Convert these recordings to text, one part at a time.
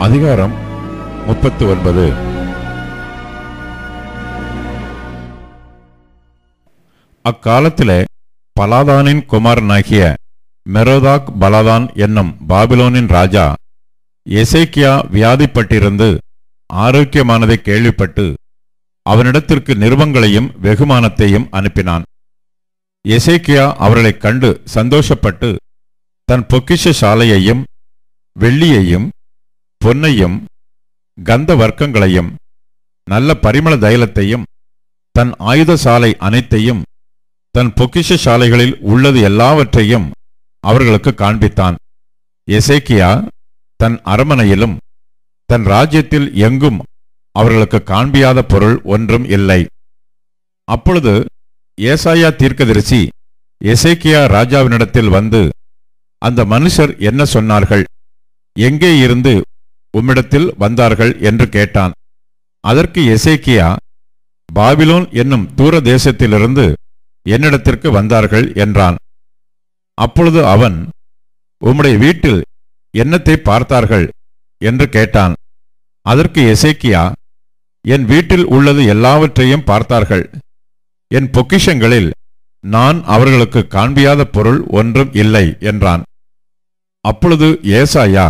அதிகாரம் 39. அக்காலத்திலே பலாதானின் குமாரனாகிய மெரோதாக் பலாதான் என்னும் பாபிலோனின் ராஜா எசேக்கியா வியாதிப்பட்டிருந்து ஆரோக்கியமானதை கேள்விப்பட்டு அவனிடத்திற்கு நிருபங்களையும் வெகுமானத்தையும் அனுப்பினான். எசேக்கியா அவர்களைக் கண்டு சந்தோஷப்பட்டு தன் பொக்கிஷ சாலையையும் வெள்ளியையும் பொன்னையும் கந்த வர்க்கங்களையும் நல்ல பரிமள தைலத்தையும் தன் ஆயுத சாலை அனைத்தையும் தன் பொக்கிஷ சாலைகளில் உள்ளது எல்லாவற்றையும் அவர்களுக்கு காண்பித்தான். எசேக்கியா தன் அரமனையிலும் தன் ராஜ்யத்தில் எங்கும் அவர்களுக்கு காண்பியாத பொருள் ஒன்றும் இல்லை. அப்பொழுது ஏசாயா தீர்க்கதரிசி எசேக்கியா ராஜாவினிடத்தில் வந்து, அந்த மனுஷர் என்ன சொன்னார்கள், எங்கே இருந்து உம்மிடத்தில் வந்தார்கள் என்று கேட்டான். அதற்கு எசேக்கியா, பாபிலோன் என்னும் தூர தேசத்திலிருந்து என்னிடத்திற்கு வந்தார்கள் என்றான். அப்பொழுது அவன், உம்முடைய வீட்டில் என்னத்தை பார்த்தார்கள் என்று கேட்டான். அதற்கு எசேக்கியா, என் வீட்டில் உள்ளது எல்லாவற்றையும் பார்த்தார்கள். என் பொக்கிஷங்களில் நான் அவர்களுக்கு காண்பியாத பொருள் ஒன்றும் இல்லை என்றான். அப்பொழுது ஏசாயா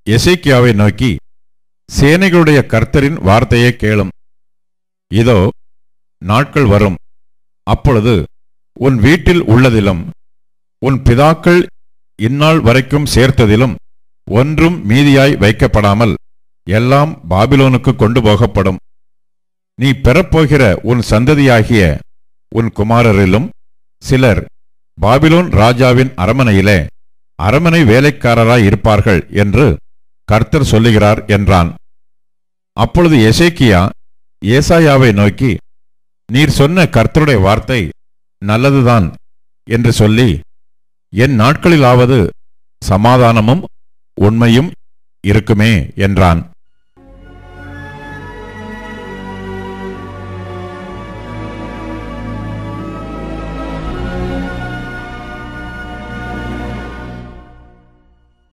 எசேக்கியாவை நோக்கி, சேனைகளுடைய கர்த்தரின் வார்த்தையை கேளும். இதோ நாட்கள் வரும், அப்பொழுது உன் வீட்டில் உள்ளதிலும் உன் பிதாக்கள் இந்நாள் வரைக்கும் சேர்த்ததிலும் ஒன்றும் மீதியாய் வைக்கப்படாமல் எல்லாம் பாபிலோனுக்கு கொண்டு போகப்படும். நீ பெறப்போகிற உன் சந்ததியாகிய உன் குமாரரிலும் சிலர் பாபிலோன் ராஜாவின் அரமனையிலே அரமனை வேலைக்காரராய் இருப்பார்கள் என்று கர்த்தர் சொல்லுகிறார் என்றான். அப்பொழுது எசேக்கியா ஏசாயாவை நோக்கி, நீர் சொன்ன கர்த்தருடைய வார்த்தை நல்லதுதான் என்று சொல்லி, என் நாட்களிலாவது சமாதானமும் உண்மையும் இருக்குமே என்றான்.